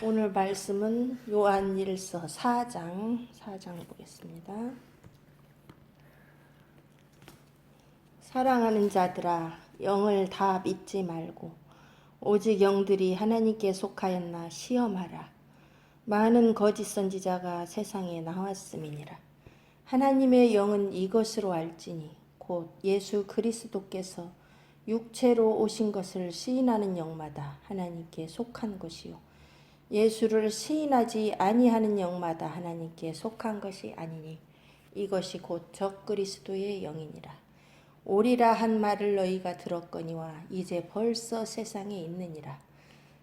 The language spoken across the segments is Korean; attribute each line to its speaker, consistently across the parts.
Speaker 1: 오늘 말씀은 요한일서 4장 보겠습니다. 사랑하는 자들아, 영을 다 믿지 말고 오직 영들이 하나님께 속하였나 시험하라. 많은 거짓 선지자가 세상에 나왔음이니라. 하나님의 영은 이것으로 알지니 곧 예수 그리스도께서 육체로 오신 것을 시인하는 영마다 하나님께 속한 것이요 예수를 시인하지 아니하는 영마다 하나님께 속한 것이 아니니 이것이 곧 적그리스도의 영이니라. 오리라 한 말을 너희가 들었거니와 이제 벌써 세상에 있느니라.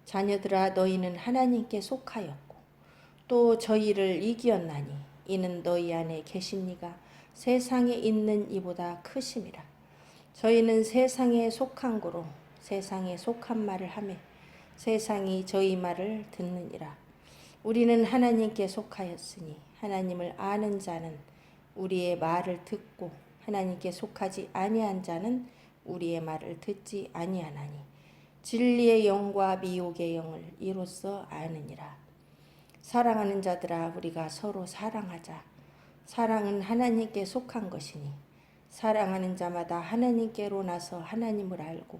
Speaker 1: 자녀들아, 너희는 하나님께 속하였고 또 저희를 이기었나니 이는 너희 안에 계신 이가 세상에 있는 이보다 크심이라. 저희는 세상에 속한 고로 세상에 속한 말을 하매 세상이 저희 말을 듣느니라. 우리는 하나님께 속하였으니 하나님을 아는 자는 우리의 말을 듣고 하나님께 속하지 아니한 자는 우리의 말을 듣지 아니하나니 진리의 영과 미혹의 영을 이로써 아느니라. 사랑하는 자들아, 우리가 서로 사랑하자. 사랑은 하나님께 속한 것이니 사랑하는 자마다 하나님께로 나서 하나님을 알고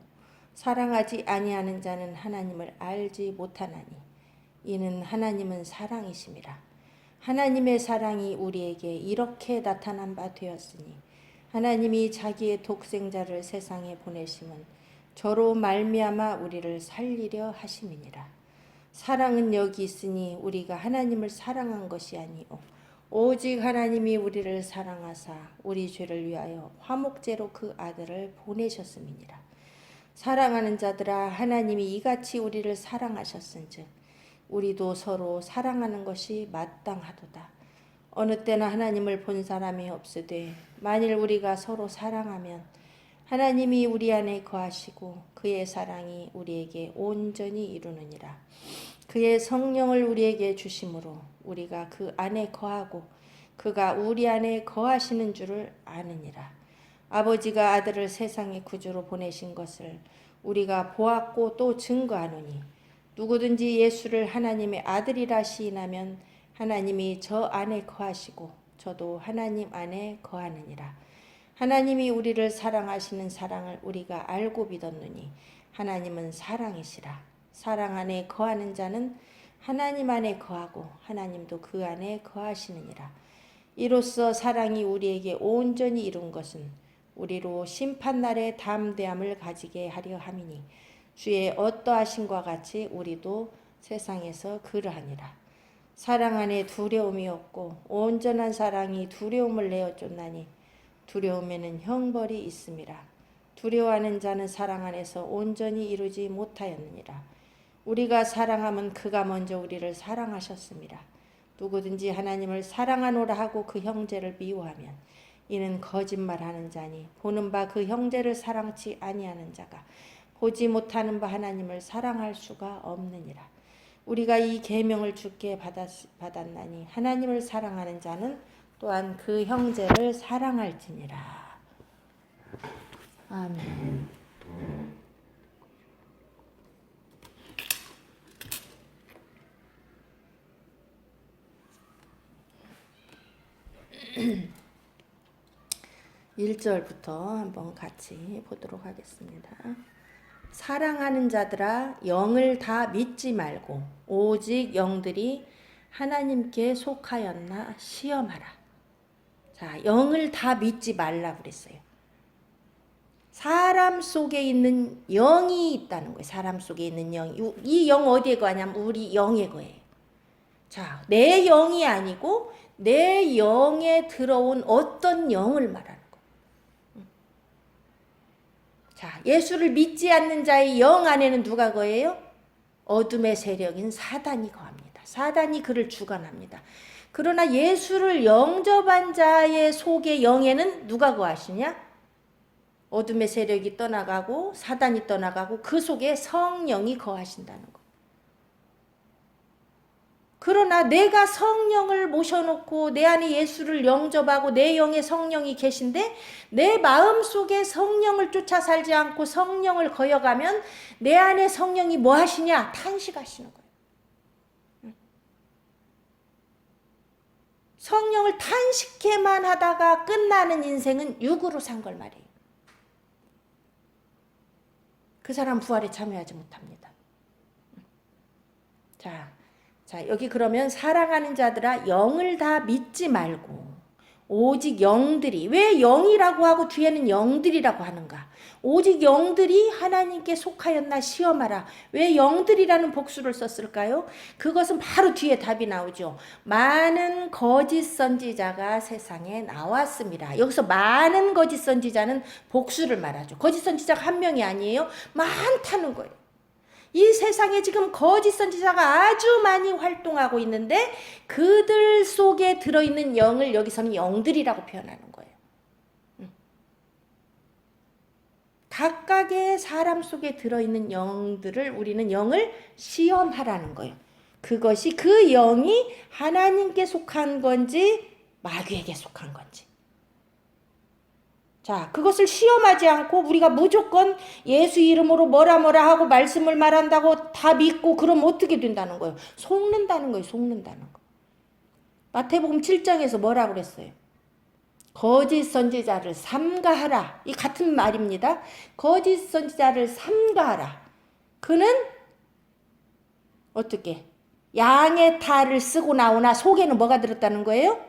Speaker 1: 사랑하지 아니하는 자는 하나님을 알지 못하나니 이는 하나님은 사랑이심이라. 하나님의 사랑이 우리에게 이렇게 나타난 바 되었으니 하나님이 자기의 독생자를 세상에 보내심은 저로 말미암아 우리를 살리려 하심이니라. 사랑은 여기 있으니 우리가 하나님을 사랑한 것이 아니오 오직 하나님이 우리를 사랑하사 우리 죄를 위하여 화목제로 그 아들을 보내셨음이니라. 사랑하는 자들아, 하나님이 이같이 우리를 사랑하셨은즉 우리도 서로 사랑하는 것이 마땅하도다. 어느 때나 하나님을 본 사람이 없으되 만일 우리가 서로 사랑하면 하나님이 우리 안에 거하시고 그의 사랑이 우리에게 온전히 이루느니라. 그의 성령을 우리에게 주심으로 우리가 그 안에 거하고 그가 우리 안에 거하시는 줄을 아느니라. 아버지가 아들을 세상의 구주로 보내신 것을 우리가 보았고 또 증거하노니 누구든지 예수를 하나님의 아들이라 시인하면 하나님이 저 안에 거하시고 저도 하나님 안에 거하느니라. 하나님이 우리를 사랑하시는 사랑을 우리가 알고 믿었느니 하나님은 사랑이시라. 사랑 안에 거하는 자는 하나님 안에 거하고 하나님도 그 안에 거하시느니라. 이로써 사랑이 우리에게 온전히 이룬 것은 우리로 심판날의 담대함을 가지게 하려 함이니 주의 어떠하심과 같이 우리도 세상에서 그러하니라. 사랑 안에 두려움이 없고 온전한 사랑이 두려움을 내어 쫓나니 두려움에는 형벌이 있음이라. 두려워하는 자는 사랑 안에서 온전히 이루지 못하였느니라. 우리가 사랑하면 그가 먼저 우리를 사랑하셨음이라. 누구든지 하나님을 사랑하노라 하고 그 형제를 미워하면 이는 거짓말하는 자니 보는 바 그 형제를 사랑치 아니하는 자가 보지 못하는 바 하나님을 사랑할 수가 없느니라. 우리가 이 계명을 주께 받았나니 하나님을 사랑하는 자는 또한 그 형제를 사랑할지니라. 아멘. (1절부터) 한번 같이 보도록 하겠습니다. 사랑하는 자들아, 영을 다 믿지 말고 오직 영들이 하나님께 속하였나 시험하라. 자, 영을 다 믿지 말라 그랬어요. 사람 속에 있는 영이 있다는 거예요. 사람 속에 있는 영이. 이 영 어디에 거하냐면 우리 영에 거예요. 자, 내 영이 아니고 내 영에 들어온 어떤 영을 말하는 자, 예수를 믿지 않는 자의 영 안에는 누가 거해요? 어둠의 세력인 사단이 거합니다. 사단이 그를 주관합니다. 그러나 예수를 영접한 자의 속의 영에는 누가 거하시냐? 어둠의 세력이 떠나가고 사단이 떠나가고 그 속에 성령이 거하신다는 거. 그러나 내가 성령을 모셔놓고 내 안에 예수를 영접하고 내 영에 성령이 계신데 내 마음속에 성령을 쫓아 살지 않고 성령을 거여가면 내 안에 성령이 뭐 하시냐? 탄식하시는 거예요. 성령을 탄식해만 하다가 끝나는 인생은 육으로 산 걸 말이에요. 그 사람 부활에 참여하지 못합니다. 자, 여기 그러면 사랑하는 자들아 영을 다 믿지 말고 오직 영들이, 왜 영이라고 하고 뒤에는 영들이라고 하는가? 오직 영들이 하나님께 속하였나 시험하라. 왜 영들이라는 복수를 썼을까요? 그것은 바로 뒤에 답이 나오죠. 많은 거짓 선지자가 세상에 나왔습니다. 여기서 많은 거짓 선지자는 복수를 말하죠. 거짓 선지자가 한 명이 아니에요. 많다는 거예요. 이 세상에 지금 거짓 선지자가 아주 많이 활동하고 있는데 그들 속에 들어있는 영을 여기서는 영들이라고 표현하는 거예요. 각각의 사람 속에 들어있는 영들을 우리는 영을 시험하라는 거예요. 그것이 그 영이 하나님께 속한 건지 마귀에게 속한 건지. 자, 그것을 시험하지 않고 우리가 무조건 예수 이름으로 뭐라 하고 말씀을 말한다고 다 믿고 그럼 어떻게 된다는 거예요? 속는다는 거예요. 속는다는 거. 마태복음 7장에서 뭐라고 그랬어요? 거짓 선지자를 삼가하라. 이 같은 말입니다. 거짓 선지자를 삼가하라. 그는 어떻게? 양의 탈을 쓰고 나오나 속에는 뭐가 들었다는 거예요?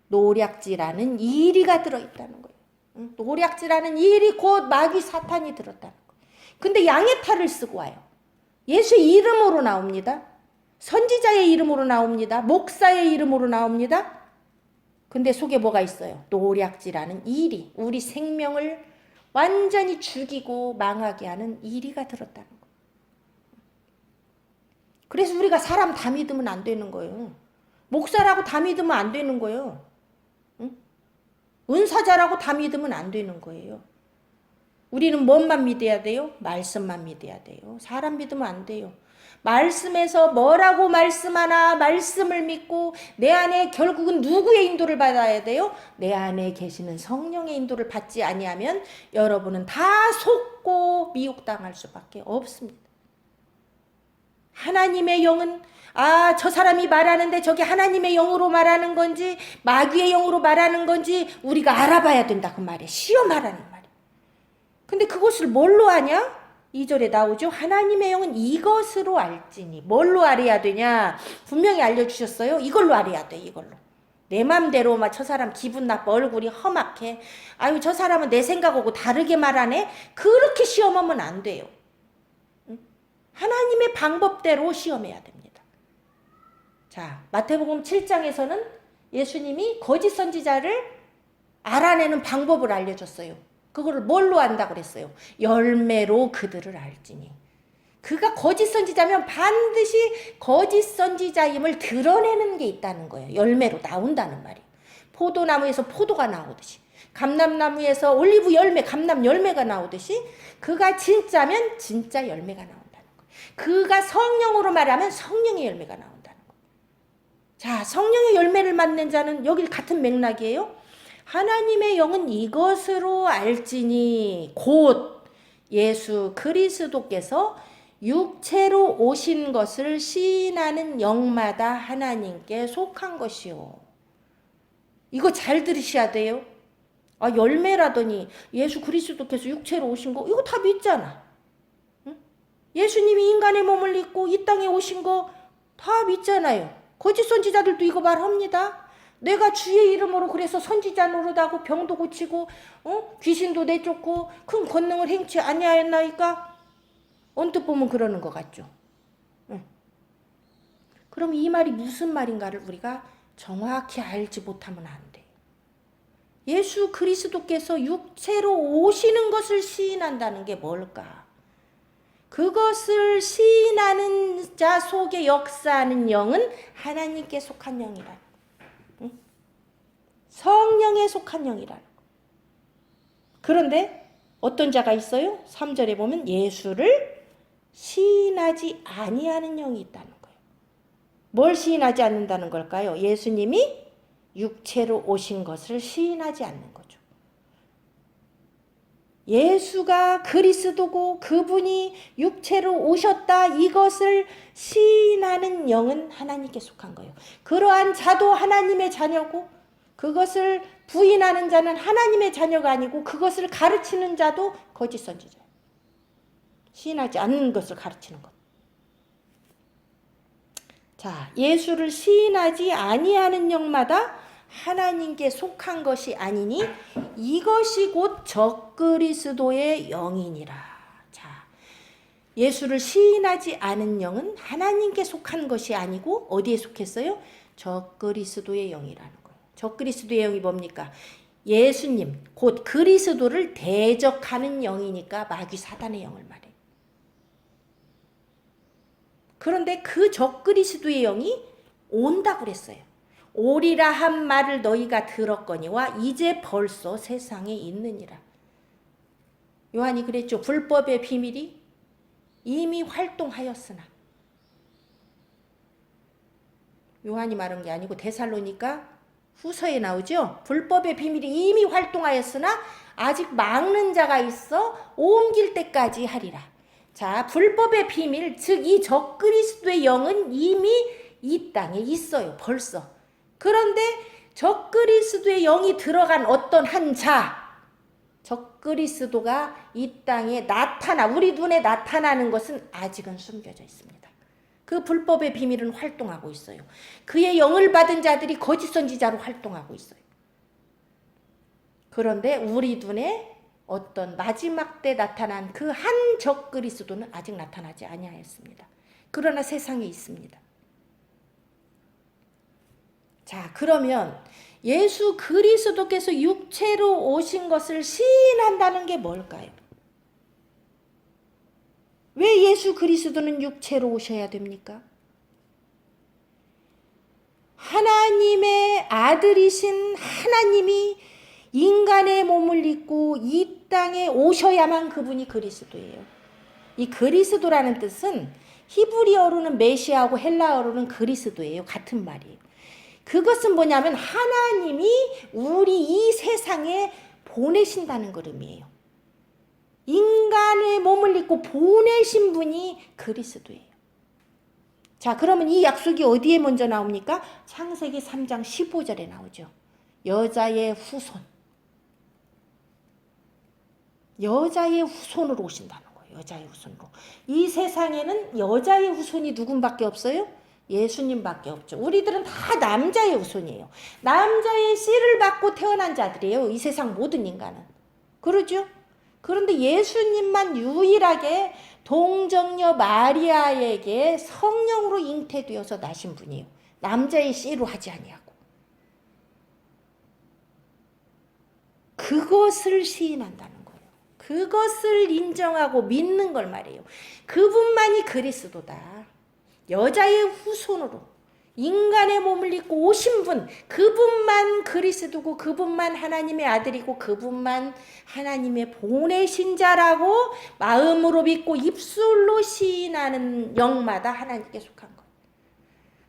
Speaker 1: 노략질하는 이리가 들어있다는 거예요. 노략질하는 일이 곧 마귀 사탄이 들었다는 거예요. 근데 양의 탈을 쓰고 와요. 예수의 이름으로 나옵니다. 선지자의 이름으로 나옵니다. 목사의 이름으로 나옵니다. 근데 속에 뭐가 있어요? 노략질하는 일이, 우리 생명을 완전히 죽이고 망하게 하는 이리가 들었다는 거예요. 그래서 우리가 사람 다 믿으면 안 되는 거예요. 목사라고 다 믿으면 안 되는 거예요. 은사자라고 다 믿으면 안 되는 거예요. 우리는 뭔만 믿어야 돼요? 말씀만 믿어야 돼요. 사람 믿으면 안 돼요. 말씀에서 뭐라고 말씀하나 말씀을 믿고 내 안에 결국은 누구의 인도를 받아야 돼요? 내 안에 계시는 성령의 인도를 받지 아니하면 여러분은 다 속고 미혹당할 수밖에 없습니다. 하나님의 영은 저 사람이 말하는데 저게 하나님의 영으로 말하는 건지 마귀의 영으로 말하는 건지 우리가 알아봐야 된다 그 말이에요. 시험하라는 말이에요. 근데 그것을 뭘로 아냐? 2절에 나오죠. 하나님의 영은 이것으로 알지니. 뭘로 알아야 되냐? 분명히 알려주셨어요. 이걸로 알아야 돼. 이걸로. 내 맘대로 막 저 사람 기분 나빠 얼굴이 험악해. 아유 저 사람은 내 생각하고 다르게 말하네. 그렇게 시험하면 안 돼요. 하나님의 방법대로 시험해야 됩니다. 자, 마태복음 7장에서는 예수님이 거짓 선지자를 알아내는 방법을 알려줬어요. 그거를 뭘로 안다고 그랬어요? 열매로 그들을 알지니. 그가 거짓 선지자면 반드시 거짓 선지자임을 드러내는 게 있다는 거예요. 열매로 나온다는 말이에요. 포도나무에서 포도가 나오듯이, 감람나무에서 올리브 열매, 감람 열매가 나오듯이 그가 진짜면 진짜 열매가 나온다는 거예요. 그가 성령으로 말하면 성령의 열매가 나온다는 거예요. 자, 성령의 열매를 맺는 자는 여기 같은 맥락이에요. 하나님의 영은 이것으로 알지니 곧 예수 그리스도께서 육체로 오신 것을 시인하는 영마다 하나님께 속한 것이요. 이거 잘 들으셔야 돼요. 열매라더니 예수 그리스도께서 육체로 오신 거 이거 다 믿잖아. 응? 예수님이 인간의 몸을 입고 이 땅에 오신 거 다 믿잖아요. 거짓 선지자들도 이거 말합니다. 내가 주의 이름으로 그래서 선지자 노릇하고 병도 고치고 귀신도 내쫓고 큰 권능을 행치 아니하였나이까? 언뜻 보면 그러는 것 같죠. 그럼 이 말이 무슨 말인가를 우리가 정확히 알지 못하면 안 돼요. 예수 그리스도께서 육체로 오시는 것을 시인한다는 게 뭘까? 그것을 시인하는 자 속에 역사하는 영은 하나님께 속한 영이라. 성령에 속한 영이라는 거. 그런데 어떤 자가 있어요? 3절에 보면 예수를 시인하지 아니하는 영이 있다는 거예요. 뭘 시인하지 않는다는 걸까요? 예수님이 육체로 오신 것을 시인하지 않는 거죠. 예수가 그리스도고 그분이 육체로 오셨다 이것을 시인하는 영은 하나님께 속한 거예요. 그러한 자도 하나님의 자녀고 그것을 부인하는 자는 하나님의 자녀가 아니고 그것을 가르치는 자도 거짓 선지자예요. 시인하지 않는 것을 가르치는 것. 자, 예수를 시인하지 아니하는 영마다 하나님께 속한 것이 아니니 이것이 곧 적그리스도의 영이니라. 자, 예수를 시인하지 않은 영은 하나님께 속한 것이 아니고 어디에 속했어요? 적그리스도의 영이라는 거예요. 적그리스도의 영이 뭡니까? 예수님, 곧 그리스도를 대적하는 영이니까 마귀 사단의 영을 말해요. 그런데 그 적그리스도의 영이 온다고 그랬어요. 오리라 한 말을 너희가 들었거니와 이제 벌써 세상에 있느니라. 요한이 그랬죠. 불법의 비밀이 이미 활동하였으나. 요한이 말한 게 아니고 데살로니가 후서에 나오죠. 불법의 비밀이 이미 활동하였으나 아직 막는 자가 있어 옮길 때까지 하리라. 자, 불법의 비밀, 즉 이 적그리스도의 영은 이미 이 땅에 있어요. 벌써. 그런데 적그리스도의 영이 들어간 어떤 한 자, 적그리스도가 이 땅에 우리 눈에 나타나는 것은 아직은 숨겨져 있습니다. 그 불법의 비밀은 활동하고 있어요. 그의 영을 받은 자들이 거짓 선지자로 활동하고 있어요. 그런데 우리 눈에 어떤 마지막 때 나타난 그 한 적그리스도는 아직 나타나지 아니하였습니다. 그러나 세상에 있습니다. 자, 그러면 예수 그리스도께서 육체로 오신 것을 시인한다는 게 뭘까요? 왜 예수 그리스도는 육체로 오셔야 됩니까? 하나님의 아들이신 하나님이 인간의 몸을 입고 이 땅에 오셔야만 그분이 그리스도예요. 이 그리스도라는 뜻은 히브리어로는 메시아하고 헬라어로는 그리스도예요. 같은 말이에요. 그것은 뭐냐면 하나님이 우리 이 세상에 보내신다는 그림이에요. 인간의 몸을 입고 보내신 분이 그리스도예요. 자, 그러면 이 약속이 어디에 먼저 나옵니까? 창세기 3장 15절에 나오죠. 여자의 후손. 여자의 후손으로 오신다는 거예요. 여자의 후손으로. 이 세상에는 여자의 후손이 누군밖에 없어요? 예수님밖에 없죠. 우리들은 다 남자의 후손이에요. 남자의 씨를 받고 태어난 자들이에요. 이 세상 모든 인간은. 그러죠? 그런데 예수님만 유일하게 동정녀 마리아에게 성령으로 잉태되어서 나신 분이에요. 남자의 씨로 하지 아니하고. 그것을 시인한다는 거예요. 그것을 인정하고 믿는 걸 말이에요. 그분만이 그리스도다. 여자의 후손으로 인간의 몸을 입고 오신 분, 그분만 그리스도고 그분만 하나님의 아들이고 그분만 하나님의 보내신 자라고 마음으로 믿고 입술로 시인하는 영마다 하나님께 속한 것.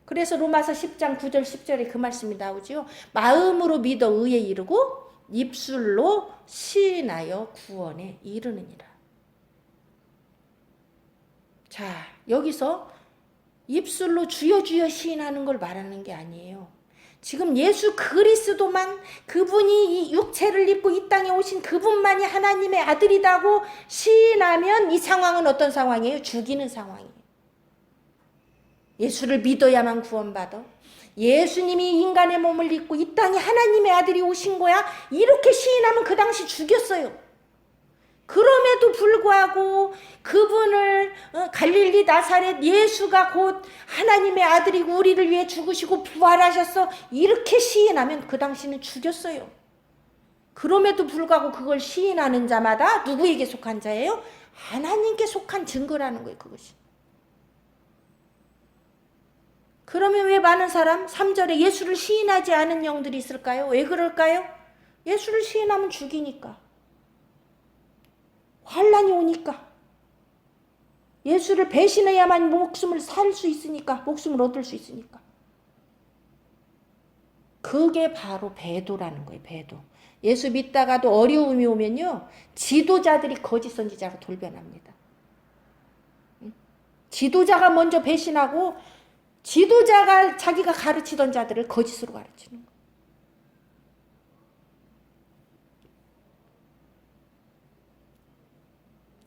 Speaker 1: 그래서 로마서 10장 9절 10절에 그 말씀이 나오죠. 마음으로 믿어 의에 이르고 입술로 시인하여 구원에 이르느니라. 자, 여기서 입술로 주여 주여 시인하는 걸 말하는 게 아니에요. 지금 예수 그리스도만, 그분이 이 육체를 입고 이 땅에 오신 그분만이 하나님의 아들이라고 시인하면 이 상황은 어떤 상황이에요? 죽이는 상황이에요. 예수를 믿어야만 구원받아. 예수님이 인간의 몸을 입고 이 땅에 하나님의 아들이 오신 거야. 이렇게 시인하면 그 당시 죽였어요. 그럼에도 불구하고 그분을 갈릴리 나사렛 예수가 곧 하나님의 아들이고 우리를 위해 죽으시고 부활하셨어. 이렇게 시인하면 그 당시는 죽였어요. 그럼에도 불구하고 그걸 시인하는 자마다 누구에게 속한 자예요? 하나님께 속한 증거라는 거예요. 그것이. 그러면 왜 많은 사람 3절에 예수를 시인하지 않은 영들이 있을까요? 왜 그럴까요? 예수를 시인하면 죽이니까. 환란이 오니까. 예수를 배신해야만 목숨을 살 수 있으니까. 목숨을 얻을 수 있으니까. 그게 바로 배도라는 거예요. 배도. 예수 믿다가도 어려움이 오면요. 지도자들이 거짓 선지자로 돌변합니다. 지도자가 먼저 배신하고 지도자가 자기가 가르치던 자들을 거짓으로 가르치는 거예요.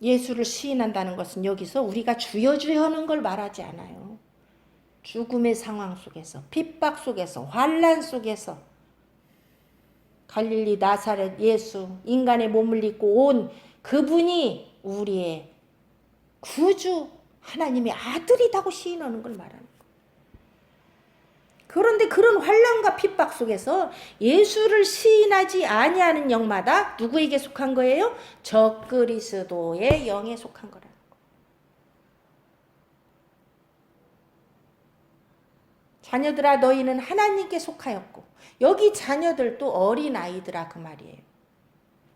Speaker 1: 예수를 시인한다는 것은 여기서 우리가 주여 주여 하는 걸 말하지 않아요. 죽음의 상황 속에서, 핍박 속에서, 환난 속에서 갈릴리 나사렛 예수, 인간의 몸을 입고 온 그분이 우리의 구주 하나님의 아들이라고 시인하는 걸 말하는 거예요. 그런데 그런 환난과 핍박 속에서 예수를 시인하지 아니하는 영마다 누구에게 속한 거예요? 적그리스도의 영에 속한 거라는 거예요. 자녀들아 너희는 하나님께 속하였고, 여기 자녀들도 어린아이들아 그 말이에요.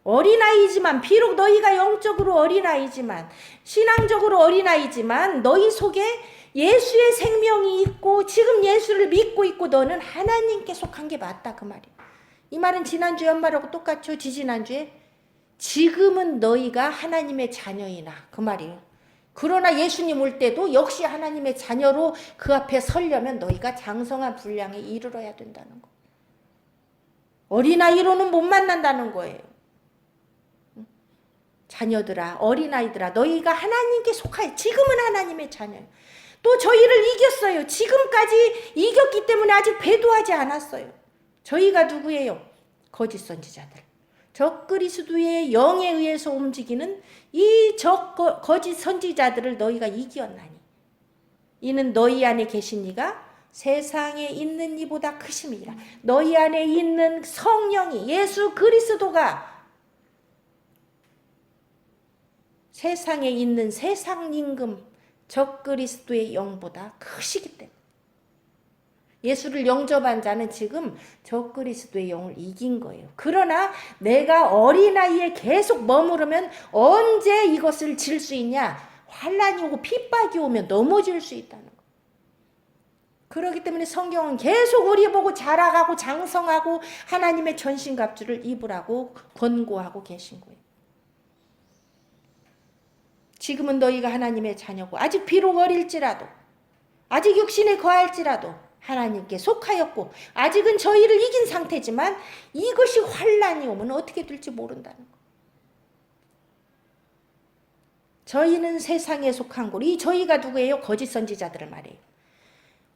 Speaker 1: 어린아이지만, 비록 너희가 영적으로 어린아이지만, 신앙적으로 어린아이지만 너희 속에 예수의 생명이 있고 지금 예수를 믿고 있고 너는 하나님께 속한 게 맞다 그 말이에요. 이 말은 지난주 연말하고 똑같죠. 지지난주에. 지금은 너희가 하나님의 자녀이나 그 말이에요. 그러나 예수님 올 때도 역시 하나님의 자녀로 그 앞에 서려면 너희가 장성한 분량에 이르러야 된다는 거. 어린아이로는 못 만난다는 거예요. 자녀들아, 어린아이들아, 너희가 하나님께 속하여, 지금은 하나님의 자녀예요. 또 저희를 이겼어요. 지금까지 이겼기 때문에 아직 배도하지 않았어요. 저희가 누구예요? 거짓 선지자들. 적그리스도의 영에 의해서 움직이는 이 거짓 선지자들을 너희가 이겼나니 이는 너희 안에 계신 이가 세상에 있는 이보다 크심이라. 너희 안에 있는 성령이, 예수 그리스도가 세상에 있는 세상 임금 적그리스도의 영보다 크시기 때문에 예수를 영접한 자는 지금 적그리스도의 영을 이긴 거예요. 그러나 내가 어린아이에 계속 머무르면 언제 이것을 질 수 있냐? 환난이 오고 핍박이 오면 넘어질 수 있다는 거예요. 그렇기 때문에 성경은 계속 우리 보고 자라가고 장성하고 하나님의 전신갑주를 입으라고 권고하고 계신 거예요. 지금은 너희가 하나님의 자녀고 아직 비록 어릴지라도, 아직 육신에 거할지라도 하나님께 속하였고 아직은 저희를 이긴 상태지만 이것이 환난이 오면 어떻게 될지 모른다는 거. 저희는 세상에 속한 고로, 이 저희가 누구예요? 거짓 선지자들을 말해요.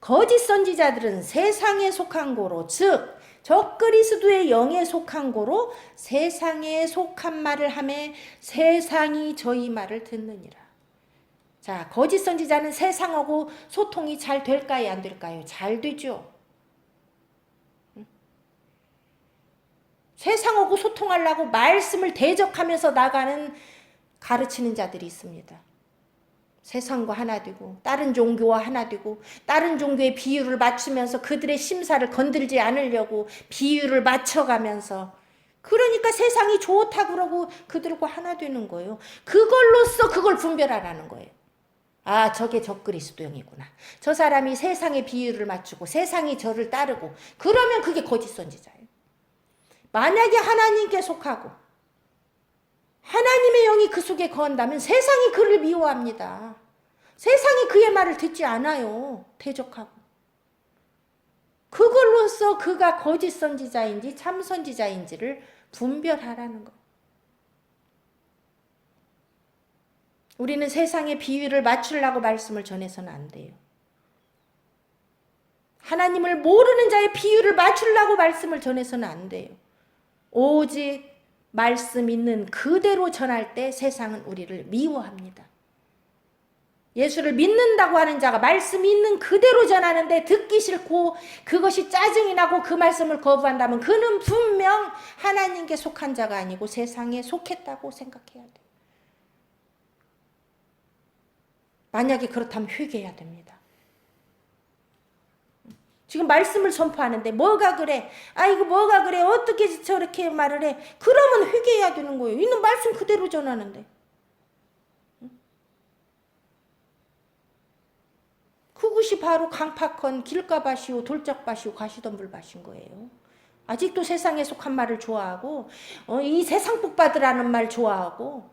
Speaker 1: 거짓 선지자들은 세상에 속한 고로, 즉 적그리스도의 영에 속한 고로 세상에 속한 말을 하매 세상이 저희 말을 듣느니라. 자, 거짓 선지자는 세상하고 소통이 잘 될까요? 안 될까요? 잘 되죠. 세상하고 소통하려고 말씀을 대적하면서 나가는 가르치는 자들이 있습니다. 세상과 하나 되고 다른 종교와 하나 되고 다른 종교의 비유를 맞추면서 그들의 심사를 건들지 않으려고 비유를 맞춰가면서, 그러니까 세상이 좋다 그러고 그들과 하나 되는 거예요. 그걸로써 그걸 분별하라는 거예요. 아, 저게 적그리스도형이구나. 저 사람이 세상의 비유를 맞추고 세상이 저를 따르고, 그러면 그게 거짓 선지자예요. 만약에 하나님께 속하고 하나님의 영이 그 속에 거한다면 세상이 그를 미워합니다. 세상이 그의 말을 듣지 않아요. 대적하고. 그걸로써 그가 거짓 선지자인지 참 선지자인지를 분별하라는 거. 우리는 세상의 비유를 맞추려고 말씀을 전해서는 안 돼요. 하나님을 모르는 자의 비유를 맞추려고 말씀을 전해서는 안 돼요. 오직 말씀 있는 그대로 전할 때 세상은 우리를 미워합니다. 예수를 믿는다고 하는 자가 말씀 있는 그대로 전하는데 듣기 싫고 그것이 짜증이 나고 그 말씀을 거부한다면 그는 분명 하나님께 속한 자가 아니고 세상에 속했다고 생각해야 돼요. 만약에 그렇다면 회개해야 됩니다. 지금 말씀을 선포하는데 뭐가 그래? 아이고 뭐가 그래? 어떻게 저렇게 말을 해? 그러면 회개해야 되는 거예요. 있는 말씀 그대로 전하는데. 그것이 바로 강팍한 길가밭이요 돌짝밭이요 가시덤불밭인 거예요. 아직도 세상에 속한 말을 좋아하고 이 세상 복받으라는 말 좋아하고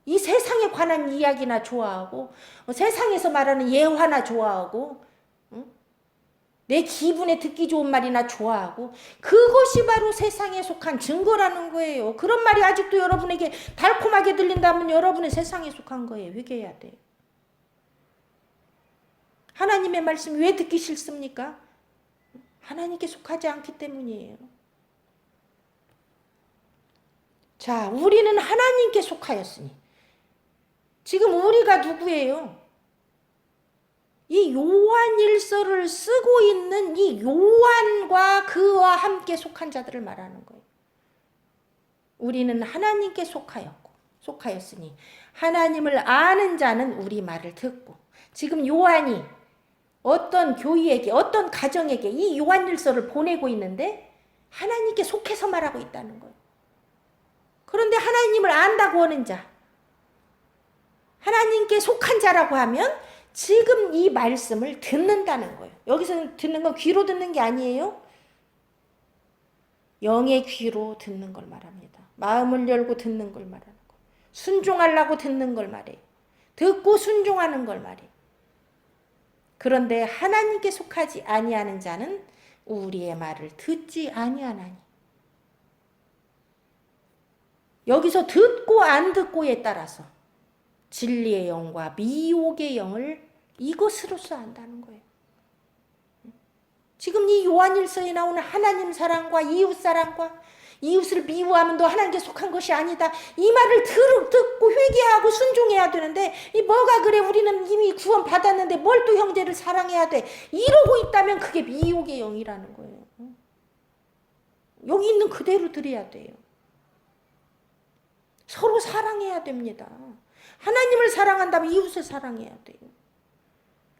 Speaker 1: 이 세상에 관한 이야기나 좋아하고 세상에서 말하는 예화나 좋아하고 내 기분에 듣기 좋은 말이나 좋아하고 그것이 바로 세상에 속한 증거라는 거예요. 그런 말이 아직도 여러분에게 달콤하게 들린다면 여러분은 세상에 속한 거예요. 회개해야 돼요. 하나님의 말씀이 왜 듣기 싫습니까? 하나님께 속하지 않기 때문이에요. 자, 우리는 하나님께 속하였으니 지금 우리가 누구예요? 이 요한일서를 쓰고 있는 이 요한과 그와 함께 속한 자들을 말하는 거예요. 우리는 하나님께 속하였으니 하나님을 아는 자는 우리 말을 듣고 지금 요한이 어떤 교회에게 어떤 가정에게 이 요한일서를 보내고 있는데 하나님께 속해서 말하고 있다는 거예요. 그런데 하나님을 안다고 하는 자, 하나님께 속한 자라고 하면 지금 이 말씀을 듣는다는 거예요. 여기서 듣는 건 귀로 듣는 게 아니에요. 영의 귀로 듣는 걸 말합니다. 마음을 열고 듣는 걸 말하는 거. 순종하려고 듣는 걸 말해요. 듣고 순종하는 걸 말해요. 그런데 하나님께 속하지 아니하는 자는 우리의 말을 듣지 아니하나니. 여기서 듣고 안 듣고에 따라서 진리의 영과 미혹의 영을 이것으로써 안다는 거예요. 지금 이 요한일서에 나오는 하나님 사랑과 이웃 사랑과 이웃을 미워하면 너 하나님께 속한 것이 아니다. 이 말을 듣고 회개하고 순종해야 되는데 이 뭐가 그래 우리는 이미 구원 받았는데 뭘 또 형제를 사랑해야 돼. 이러고 있다면 그게 미혹의 영이라는 거예요. 여기 있는 그대로 드려야 돼요. 서로 사랑해야 됩니다. 하나님을 사랑한다면 이웃을 사랑해야 돼요.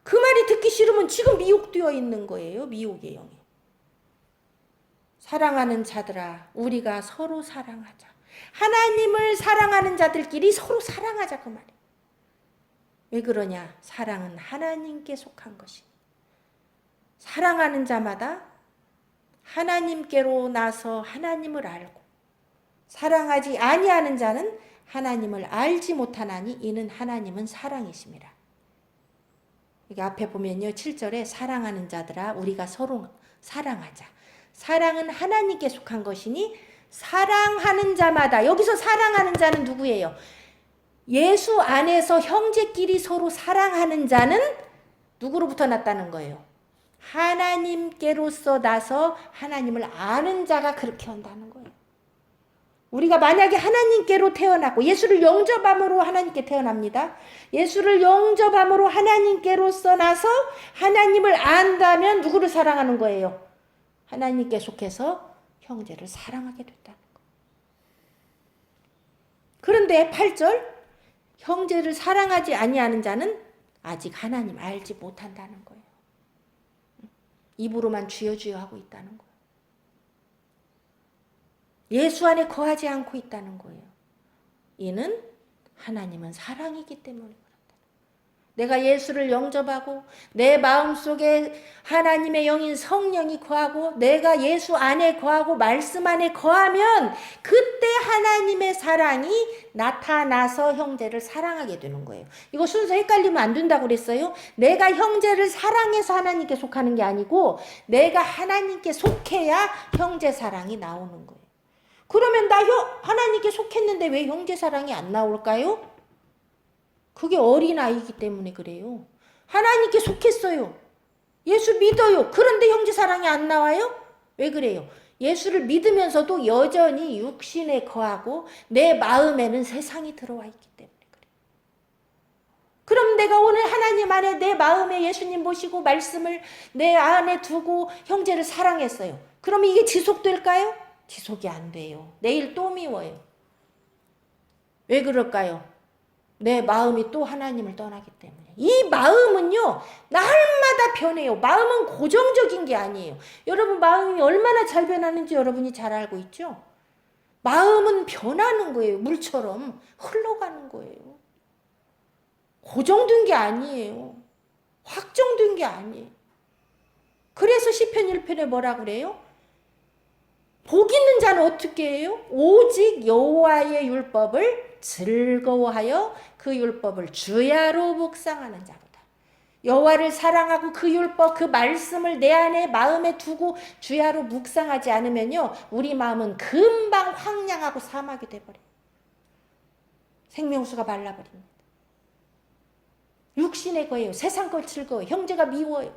Speaker 1: 그 말이 듣기 싫으면 지금 미혹되어 있는 거예요. 미혹의 영이. 사랑하는 자들아 우리가 서로 사랑하자. 하나님을 사랑하는 자들끼리 서로 사랑하자 그 말이에요. 왜 그러냐? 사랑은 하나님께 속한 것이. 사랑하는 자마다 하나님께로 나서 하나님을 알고 사랑하지 아니하는 자는 하나님을 알지 못하나니 이는 하나님은 사랑이심이라. 여기 앞에 보면요. 7절에 사랑하는 자들아 우리가 서로 사랑하자. 사랑은 하나님께 속한 것이니 사랑하는 자마다 여기서 사랑하는 자는 누구예요? 예수 안에서 형제끼리 서로 사랑하는 자는 누구로부터 났다는 거예요? 하나님께로서 나서 하나님을 아는 자가 그렇게 한다는 거예요. 우리가 만약에 하나님께로 태어났고 예수를 영접함으로 하나님께 태어납니다. 예수를 영접함으로 하나님께로서 나서 하나님을 안다면 누구를 사랑하는 거예요? 하나님께 속해서 형제를 사랑하게 됐다는 거예요. 그런데 8절 형제를 사랑하지 아니하는 자는 아직 하나님 알지 못한다는 거예요. 입으로만 주여 주여 하고 있다는 거예요. 예수 안에 거하지 않고 있다는 거예요. 이는 하나님은 사랑이기 때문에 그렇다. 내가 예수를 영접하고 내 마음속에 하나님의 영인 성령이 거하고 내가 예수 안에 거하고 말씀 안에 거하면 그때 하나님의 사랑이 나타나서 형제를 사랑하게 되는 거예요. 이거 순서 헷갈리면 안 된다고 그랬어요. 내가 형제를 사랑해서 하나님께 속하는 게 아니고 내가 하나님께 속해야 형제 사랑이 나오는 거예요. 그러면 나 하나님께 속했는데 왜 형제 사랑이 안 나올까요? 그게 어린아이이기 때문에 그래요. 하나님께 속했어요. 예수 믿어요. 그런데 형제 사랑이 안 나와요? 왜 그래요? 예수를 믿으면서도 여전히 육신에 거하고 내 마음에는 세상이 들어와 있기 때문에 그래요. 그럼 내가 오늘 하나님 안에 내 마음에 예수님 모시고 말씀을 내 안에 두고 형제를 사랑했어요. 그러면 이게 지속될까요? 지속이 안 돼요. 내일 또 미워요. 왜 그럴까요? 내 마음이 또 하나님을 떠나기 때문에. 이 마음은요, 날마다 변해요. 마음은 고정적인 게 아니에요. 여러분 마음이 얼마나 잘 변하는지 여러분이 잘 알고 있죠? 마음은 변하는 거예요. 물처럼 흘러가는 거예요. 고정된 게 아니에요. 확정된 게 아니에요. 그래서 시편 1편에 뭐라고 그래요? 복 있는 자는 어떻게 해요? 오직 여호와의 율법을 즐거워하여 그 율법을 주야로 묵상하는 자로다. 여호와를 사랑하고 그 율법, 그 말씀을 내 안에 마음에 두고 주야로 묵상하지 않으면요, 우리 마음은 금방 황량하고 사막이 돼버려요. 생명수가 말라버립니다. 육신의 거예요. 세상 걸 즐거워요. 형제가 미워요.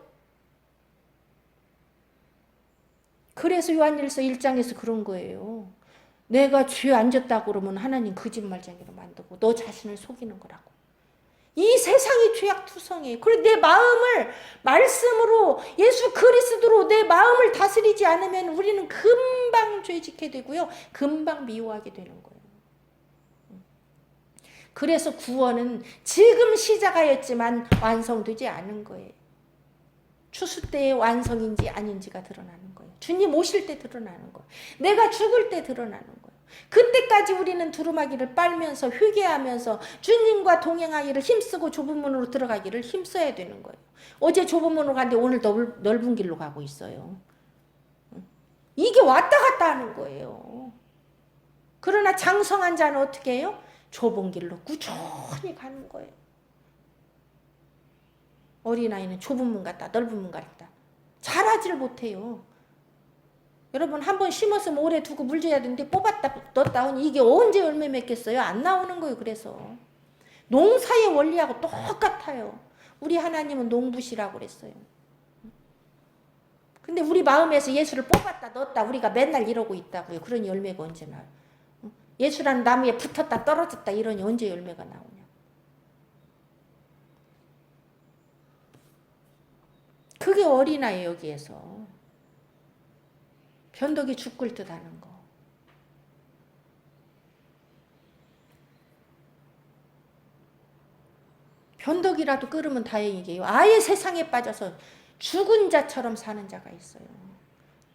Speaker 1: 그래서 요한일서 1장에서 그런 거예요. 내가 죄 안 졌다고 그러면 하나님 거짓말쟁이로 만들고 너 자신을 속이는 거라고. 이 세상이 죄악투성이에요. 그래 내 마음을 말씀으로 예수 그리스도로 내 마음을 다스리지 않으면 우리는 금방 죄짓게 되고요. 금방 미워하게 되는 거예요. 그래서 구원은 지금 시작하였지만 완성되지 않은 거예요. 추수 때의 완성인지 아닌지가 드러나는 거예요. 주님 오실 때 드러나는 거예요. 내가 죽을 때 드러나는 거예요. 그때까지 우리는 두루마기를 빨면서 회개하면서 주님과 동행하기를 힘쓰고 좁은 문으로 들어가기를 힘써야 되는 거예요. 어제 좁은 문으로 갔는데 오늘 넓은 길로 가고 있어요. 이게 왔다 갔다 하는 거예요. 그러나 장성한 자는 어떻게 해요? 좁은 길로 꾸준히 가는 거예요. 어린아이는 좁은 문 같다 넓은 문 같다 잘하지를 못해요. 여러분 한번 심었으면 오래 두고 물 줘야 되는데 뽑았다 넣었다 하니 이게 언제 열매 맺겠어요? 안 나오는 거예요. 그래서 농사의 원리하고 똑같아요. 우리 하나님은 농부시라고 그랬어요. 근데 우리 마음에서 예수를 뽑았다 넣었다 우리가 맨날 이러고 있다고요. 그러니 열매가 언제 나요? 예수라는 나무에 붙었다 떨어졌다 이러니 언제 열매가 나오냐. 그게 어린아이 여기에서 변덕이 죽을 듯 하는 거. 변덕이라도 끓으면 다행이게요. 아예 세상에 빠져서 죽은 자처럼 사는 자가 있어요.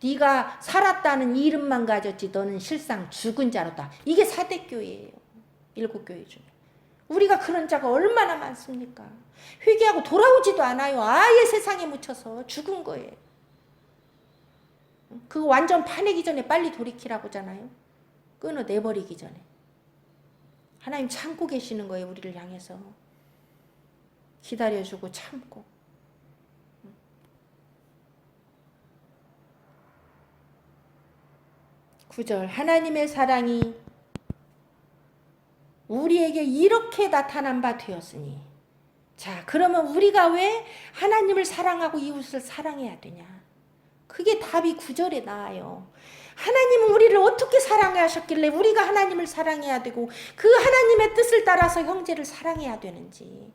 Speaker 1: 네가 살았다는 이름만 가졌지 너는 실상 죽은 자로다. 이게 사대교회예요. 7교회 중에. 우리가 그런 자가 얼마나 많습니까? 회개하고 돌아오지도 않아요. 아예 세상에 묻혀서 죽은 거예요. 그거 완전 파내기 전에 빨리 돌이키라고잖아요. 끊어내버리기 전에. 하나님 참고 계시는 거예요. 우리를 향해서. 기다려주고 참고. 9절 하나님의 사랑이 우리에게 이렇게 나타난 바 되었으니 자 그러면 우리가 왜 하나님을 사랑하고 이웃을 사랑해야 되냐. 그게 답이 9절에 나와요. 하나님은 우리를 어떻게 사랑하셨길래 우리가 하나님을 사랑해야 되고 그 하나님의 뜻을 따라서 형제를 사랑해야 되는지.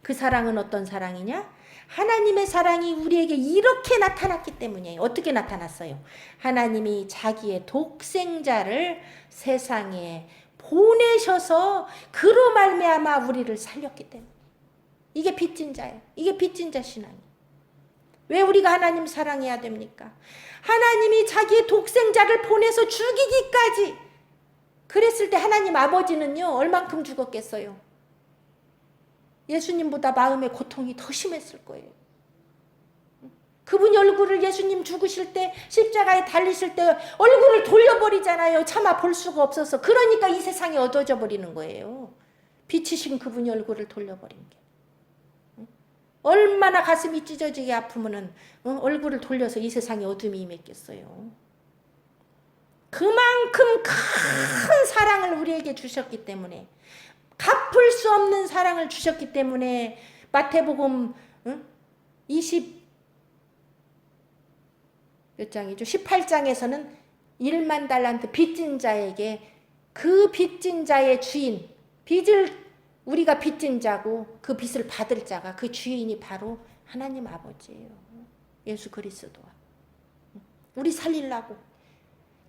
Speaker 1: 그 사랑은 어떤 사랑이냐? 하나님의 사랑이 우리에게 이렇게 나타났기 때문이에요. 어떻게 나타났어요? 하나님이 자기의 독생자를 세상에 보내셔서 그로 말미암아 우리를 살렸기 때문에. 이게 빚진 자예요. 이게 빚진 자 신앙이에요. 왜 우리가 하나님 사랑해야 됩니까? 하나님이 자기의 독생자를 보내서 죽이기까지 그랬을 때 하나님 아버지는요 얼만큼 죽었겠어요? 예수님보다 마음의 고통이 더 심했을 거예요. 그분이 얼굴을 예수님 죽으실 때 십자가에 달리실 때 얼굴을 돌려버리잖아요. 차마 볼 수가 없어서. 그러니까 이 세상에 어두워져 버리는 거예요. 빛이신 그분이 얼굴을 돌려버린 게. 얼마나 가슴이 찢어지게 아프면은 얼굴을 돌려서 이 세상에 어둠이 임했겠어요. 그만큼 큰 사랑을 우리에게 주셨기 때문에 갚을 수 없는 사랑을 주셨기 때문에 마태복음 20 몇 장이죠? 18장에서는 1만 달란트 빚진 자에게 그 빚진 자의 주인 빚을 우리가 빚진 자고 그 빚을 받을 자가 그 주인이 바로 하나님 아버지예요. 예수 그리스도와 우리 살리려고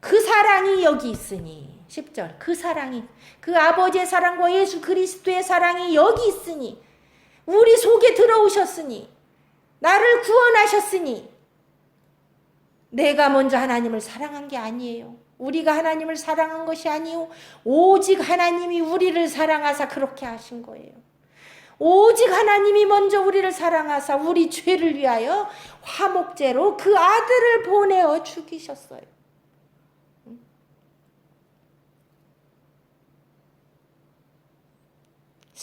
Speaker 1: 그 사랑이 여기 있으니 10절 그 사랑이 그 아버지의 사랑과 예수 그리스도의 사랑이 여기 있으니 우리 속에 들어오셨으니 나를 구원하셨으니 내가 먼저 하나님을 사랑한 게 아니에요. 우리가 하나님을 사랑한 것이 아니요 오직 하나님이 우리를 사랑하사 그렇게 하신 거예요. 오직 하나님이 먼저 우리를 사랑하사 우리 죄를 위하여 화목제로 그 아들을 보내어 죽이셨어요.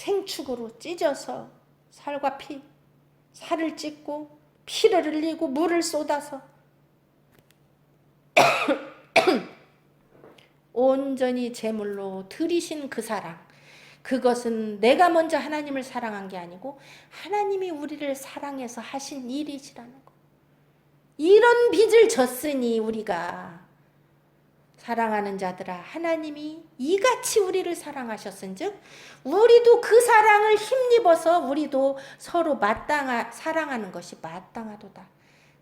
Speaker 1: 생축으로 찢어서 살과 피, 살을 찢고 피를 흘리고 물을 쏟아서 온전히 제물로 드리신 그 사랑, 그것은 내가 먼저 하나님을 사랑한 게 아니고 하나님이 우리를 사랑해서 하신 일이시라는 거. 이런 빚을 졌으니 우리가 사랑하는 자들아, 하나님이 이같이 우리를 사랑하셨은즉 우리도 그 사랑을 힘입어서 우리도 서로 사랑하는 것이 마땅하도다.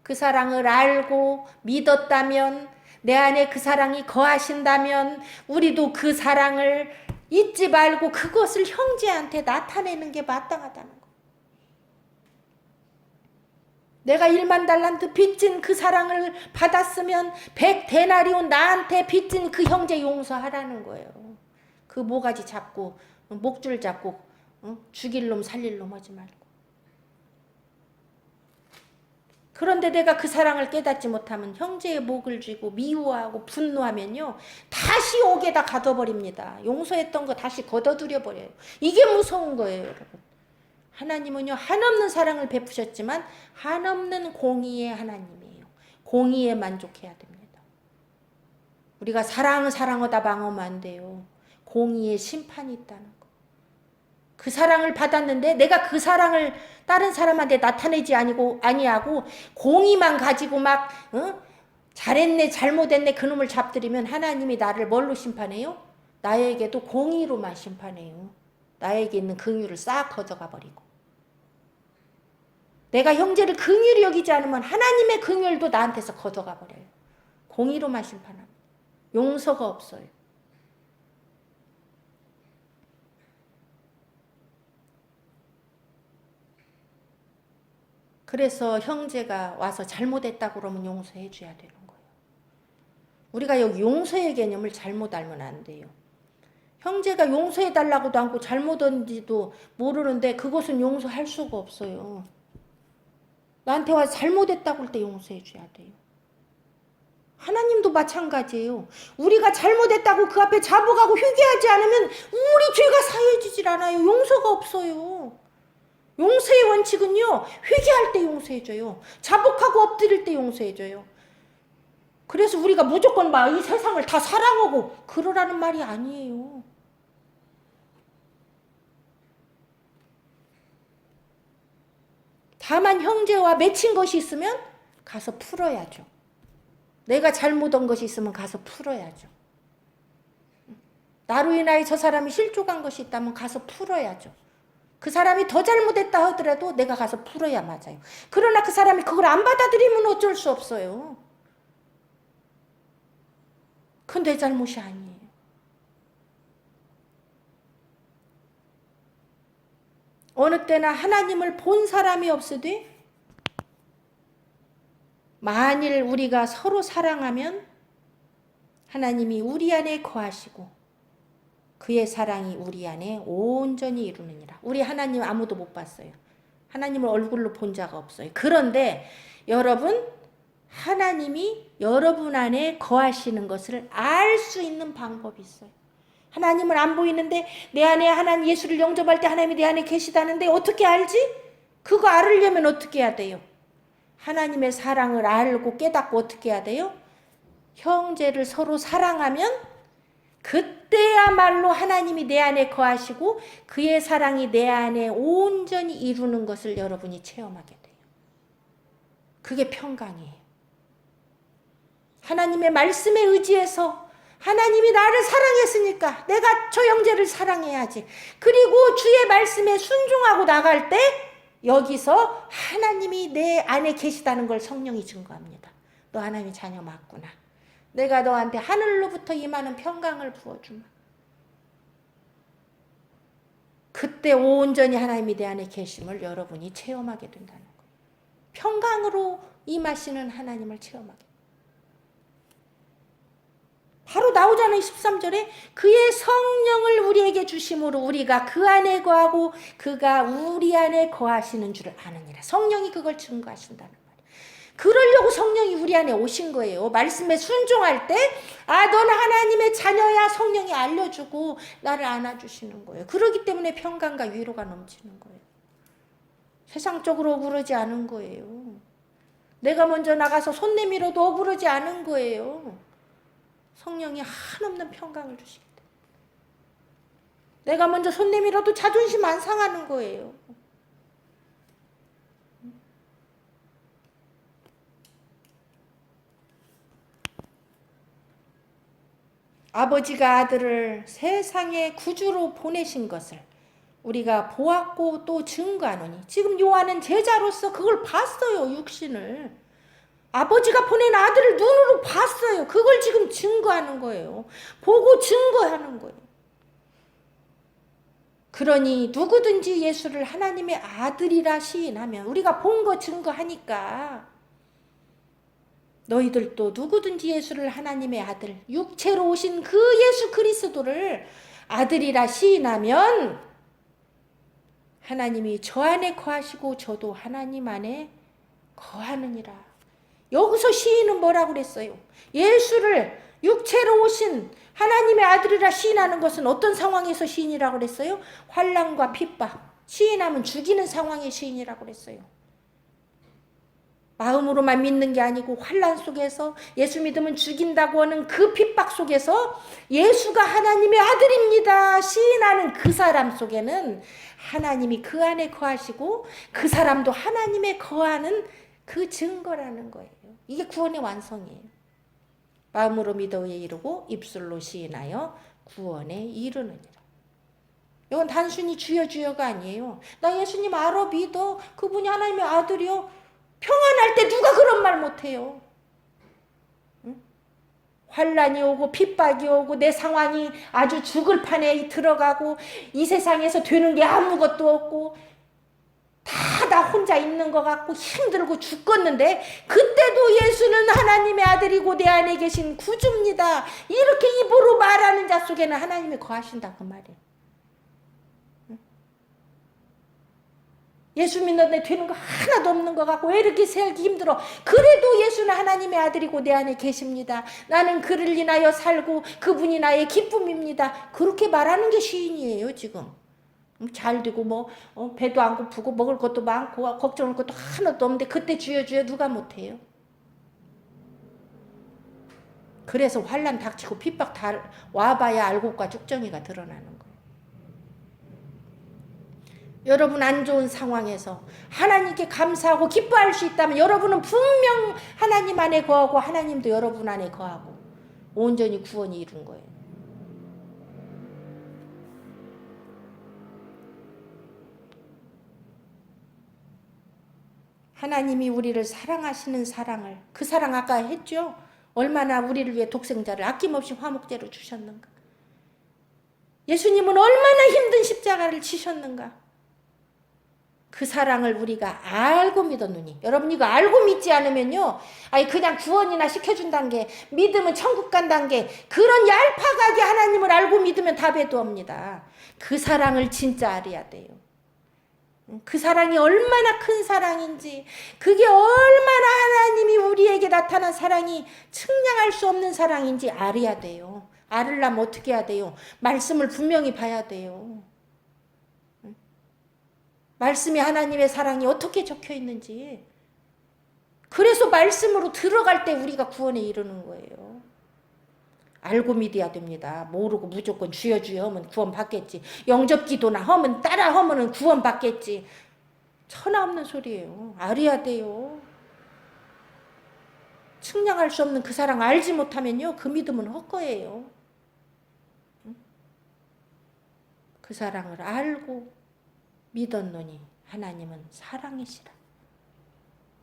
Speaker 1: 그 사랑을 알고 믿었다면, 내 안에 그 사랑이 거하신다면 우리도 그 사랑을 잊지 말고 그것을 형제한테 나타내는 게 마땅하다는 거. 내가 1만 달란트 빚진 그 사랑을 받았으면 100데나리온 나한테 빚진 그 형제 용서하라는 거예요. 그 모가지 잡고 목줄 잡고 죽일 놈 살릴 놈 하지 말고. 그런데 내가 그 사랑을 깨닫지 못하면 형제의 목을 쥐고 미워하고 분노하면요, 다시 옥에다 가둬버립니다. 용서했던 거 다시 걷어들여 버려요. 이게 무서운 거예요, 여러분. 하나님은요, 한없는 사랑을 베푸셨지만 한없는 공의의 하나님이에요. 공의에 만족해야 됩니다. 우리가 사랑하다 방어면 안 돼요. 공의의 심판이 있다는 거. 그 사랑을 받았는데 내가 그 사랑을 다른 사람한테 나타내지 아니하고 공의만 가지고 막 잘했네 잘못했네 그놈을 잡들이면 하나님이 나를 뭘로 심판해요? 나에게도 공의로만 심판해요. 나에게 있는 긍휼을 싹 가져가 버리고. 내가 형제를 긍휼히 여기지 않으면 하나님의 긍휼도 나한테서 걷어가 버려요. 공의로만 심판합니다. 용서가 없어요. 그래서 형제가 와서 잘못했다고 그러면 용서해 줘야 되는 거예요. 우리가 여기 용서의 개념을 잘못 알면 안 돼요. 형제가 용서해 달라고도 않고 잘못한지도 모르는데 그것은 용서할 수가 없어요. 나한테 와서 잘못했다고 할 때 용서해 줘야 돼요. 하나님도 마찬가지예요. 우리가 잘못했다고 그 앞에 자복하고 회개하지 않으면 우리 죄가 사해지질 않아요. 용서가 없어요. 용서의 원칙은요, 회개할 때 용서해줘요. 자복하고 엎드릴 때 용서해줘요. 그래서 우리가 무조건 막 이 세상을 다 사랑하고 그러라는 말이 아니에요. 다만 형제와 맺힌 것이 있으면 가서 풀어야죠. 내가 잘못한 것이 있으면 가서 풀어야죠. 나로 인하여 저 사람이 실족한 것이 있다면 가서 풀어야죠. 그 사람이 더 잘못했다 하더라도 내가 가서 풀어야 맞아요. 그러나 그 사람이 그걸 안 받아들이면 어쩔 수 없어요. 그건 내 잘못이 아니에요. 어느 때나 하나님을 본 사람이 없으되 만일 우리가 서로 사랑하면 하나님이 우리 안에 거하시고 그의 사랑이 우리 안에 온전히 이루느니라. 우리 하나님 아무도 못 봤어요. 하나님을 얼굴로 본 자가 없어요. 그런데 여러분, 하나님이 여러분 안에 거하시는 것을 알 수 있는 방법이 있어요. 하나님을 안 보이는데 내 안에 하나님 예수를 영접할 때 하나님이 내 안에 계시다는데 어떻게 알지? 그거 알으려면 어떻게 해야 돼요? 하나님의 사랑을 알고 깨닫고 어떻게 해야 돼요? 형제를 서로 사랑하면 그때야말로 하나님이 내 안에 거하시고 그의 사랑이 내 안에 온전히 이루는 것을 여러분이 체험하게 돼요. 그게 평강이에요. 하나님의 말씀에 의지해서 하나님이 나를 사랑했으니까 내가 저 형제를 사랑해야지. 그리고 주의 말씀에 순종하고 나갈 때 여기서 하나님이 내 안에 계시다는 걸 성령이 증거합니다. 너 하나님의 자녀 맞구나. 내가 너한테 하늘로부터 임하는 평강을 부어주마. 그때 온전히 하나님이 내 안에 계심을 여러분이 체험하게 된다는 거예요. 평강으로 임하시는 하나님을 체험하게. 바로 나오잖아요. 13절에 그의 성령을 우리에게 주심으로 우리가 그 안에 거하고 그가 우리 안에 거하시는 줄을 아느니라. 성령이 그걸 증거하신다는 말이에요. 그러려고 성령이 우리 안에 오신 거예요. 말씀에 순종할 때 너는 하나님의 자녀야 성령이 알려주고 나를 안아주시는 거예요. 그러기 때문에 평강과 위로가 넘치는 거예요. 세상적으로 억울하지 않은 거예요. 내가 먼저 나가서 손 내밀어도 억울하지 않은 거예요. 성령이 한없는 평강을 주시기 때문에. 내가 먼저 손 내밀어도 자존심 안 상하는 거예요. 아버지가 아들을 세상에 구주로 보내신 것을 우리가 보았고 또 증거하노니, 지금 요한은 제자로서 그걸 봤어요. 육신을 아버지가 보낸 아들을 눈으로 봤어요. 그걸 지금 증거하는 거예요. 보고 증거하는 거예요. 그러니 누구든지 예수를 하나님의 아들이라 시인하면, 우리가 본 거 증거하니까 너희들도 누구든지 예수를 하나님의 아들, 육체로 오신 그 예수 그리스도를 아들이라 시인하면 하나님이 저 안에 거하시고 저도 하나님 안에 거하느니라. 여기서 시인은 뭐라고 그랬어요? 예수를 육체로 오신 하나님의 아들이라 시인하는 것은 어떤 상황에서 시인이라고 그랬어요? 환난과 핍박, 시인하면 죽이는 상황의 시인이라고 그랬어요. 마음으로만 믿는 게 아니고 환난 속에서, 예수 믿으면 죽인다고 하는 그 핍박 속에서 예수가 하나님의 아들입니다 시인하는 그 사람 속에는 하나님이 그 안에 거하시고 그 사람도 하나님에 거하는 그 증거라는 거예요. 이게 구원의 완성이에요. 마음으로 믿어 이르고 입술로 시인하여 구원에 이르느니라. 이건 단순히 주여 주여가 아니에요. 나 예수님 알아, 믿어, 그분이 하나님의 아들이요. 평안할 때 누가 그런 말 못해요? 응? 환난이 오고 핍박이 오고 내 상황이 아주 죽을 판에 들어가고 이 세상에서 되는 게 아무것도 없고 다 나 혼자 있는 것 같고 힘들고 죽겠는데, 그때도 예수는 하나님의 아들이고 내 안에 계신 구주입니다, 이렇게 입으로 말하는 자 속에는 하나님이 거하신다 그 말이에요. 예수 믿는데 되는 거 하나도 없는 것 같고 왜 이렇게 살기 힘들어? 그래도 예수는 하나님의 아들이고 내 안에 계십니다. 나는 그를 인하여 살고 그분이 나의 기쁨입니다. 그렇게 말하는 게 시인이에요. 지금 잘 되고 배도 안 고프고 먹을 것도 많고 걱정할 것도 하나도 없는데 그때 주여 주여 누가 못해요? 그래서 환난 닥치고 핍박 다 와봐야 알곡과 쭉정이가 드러나는 거예요. 여러분 안 좋은 상황에서 하나님께 감사하고 기뻐할 수 있다면 여러분은 분명 하나님 안에 거하고 하나님도 여러분 안에 거하고 온전히 구원이 이룬 거예요. 하나님이 우리를 사랑하시는 사랑을, 그 사랑 아까 했죠? 얼마나 우리를 위해 독생자를 아낌없이 화목제로 주셨는가. 예수님은 얼마나 힘든 십자가를 지셨는가. 그 사랑을 우리가 알고 믿었느니, 여러분 이거 알고 믿지 않으면요, 그냥 구원이나 시켜준다는 게, 믿으면 천국 간다는 게, 그런 얄팍하게 하나님을 알고 믿으면 답에도 없니다. 그 사랑을 진짜 알아야 돼요. 그 사랑이 얼마나 큰 사랑인지, 그게 얼마나 하나님이 우리에게 나타난 사랑이 측량할 수 없는 사랑인지 알아야 돼요. 알으려면 어떻게 해야 돼요? 말씀을 분명히 봐야 돼요. 말씀이 하나님의 사랑이 어떻게 적혀 있는지. 그래서 말씀으로 들어갈 때 우리가 구원에 이르는 거예요. 알고 믿어야 됩니다. 모르고 무조건 주여 주여 하면 구원 받겠지, 영접기도나 하면 따라 하면 구원 받겠지, 천하 없는 소리예요. 알아야 돼요. 측량할 수 없는 그 사랑 알지 못하면요, 그 믿음은 헛거예요. 그 사랑을 알고 믿었노니 하나님은 사랑이시라.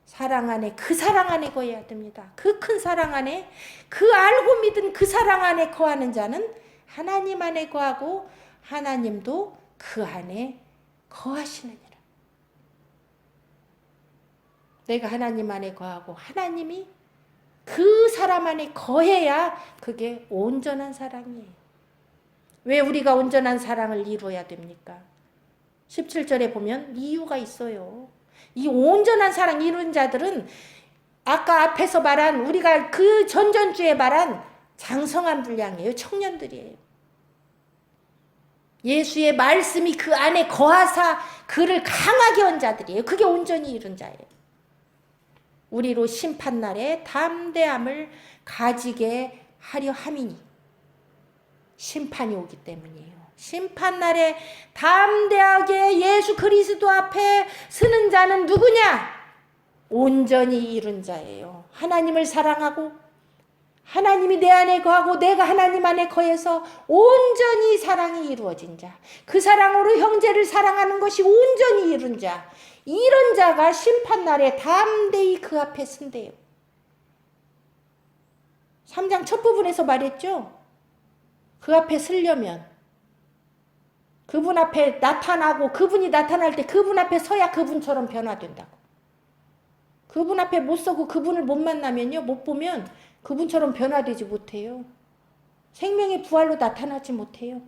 Speaker 1: 사랑 안에, 그 사랑 안에 거해야 됩니다. 그 큰 사랑 안에, 그 알고 믿은 그 사랑 안에 거하는 자는 하나님 안에 거하고 하나님도 그 안에 거하시느니라. 내가 하나님 안에 거하고 하나님이 그 사람 안에 거해야 그게 온전한 사랑이에요. 왜 우리가 온전한 사랑을 이루어야 됩니까? 17절에 보면 이유가 있어요. 이 온전한 사랑 이룬 자들은 아까 앞에서 말한 우리가 그 전전주에 말한 장성한 분량이에요. 청년들이에요. 예수의 말씀이 그 안에 거하사 그를 강하게 한 자들이에요. 그게 온전히 이룬 자예요. 우리로 심판날에 담대함을 가지게 하려 함이니 심판이 오기 때문이에요. 심판날에 담대하게 예수 그리스도 앞에 서는 자는 누구냐? 온전히 이룬 자예요. 하나님을 사랑하고 하나님이 내 안에 거하고 내가 하나님 안에 거해서 온전히 사랑이 이루어진 자. 그 사랑으로 형제를 사랑하는 것이 온전히 이룬 자. 이런 자가 심판날에 담대히 그 앞에 선대요. 3장 첫 부분에서 말했죠. 그 앞에 서려면 그분 앞에 나타나고 그분이 나타날 때 그분 앞에 서야 그분처럼 변화된다고. 그분 앞에 못 서고 그분을 못 만나면요. 못 보면 그분처럼 변화되지 못해요. 생명의 부활로 나타나지 못해요.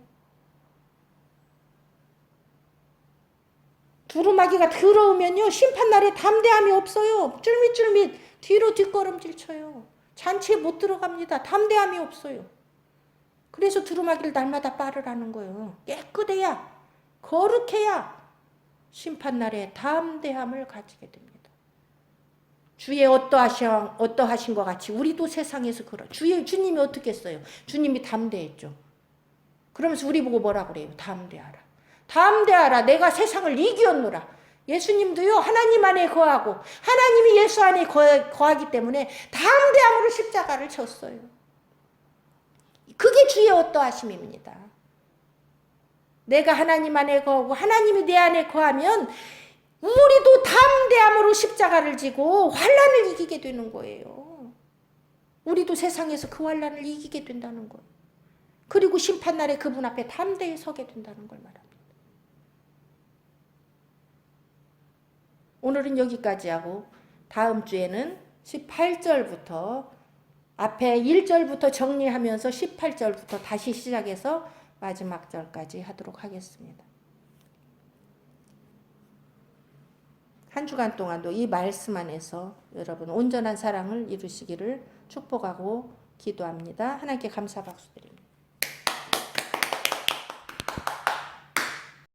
Speaker 1: 두루마기가 들어오면요. 심판날에 담대함이 없어요. 쫄밋쫄밋 뒤로 뒷걸음질 쳐요. 잔치에 못 들어갑니다. 담대함이 없어요. 그래서 두루마기를 날마다 빨으라는 거예요. 깨끗해야, 거룩해야 심판날에 담대함을 가지게 됩니다. 주의 어떠하신 것 같이 우리도 세상에서 주님이 어떻게 했어요? 주님이 담대했죠. 그러면서 우리 보고 뭐라 그래요? 담대하라. 담대하라. 내가 세상을 이기었노라. 예수님도요. 하나님 안에 거하고 하나님이 예수 안에 거하기 때문에 담대함으로 십자가를 졌어요. 그게 주의 어떠하심입니다. 내가 하나님 안에 거하고 하나님이 내 안에 거하면 우리도 담대함으로 십자가를 지고 환난을 이기게 되는 거예요. 우리도 세상에서 그 환난을 이기게 된다는 거예요. 그리고 심판날에 그분 앞에 담대히 서게 된다는 걸 말합니다. 오늘은 여기까지 하고 다음 주에는 18절부터 앞에 1절부터 정리하면서 18절부터 다시 시작해서 마지막 절까지 하도록 하겠습니다. 한 주간 동안도 이 말씀 안에서 여러분 온전한 사랑을 이루시기를 축복하고 기도합니다. 하나님께 감사 박수 드립니다.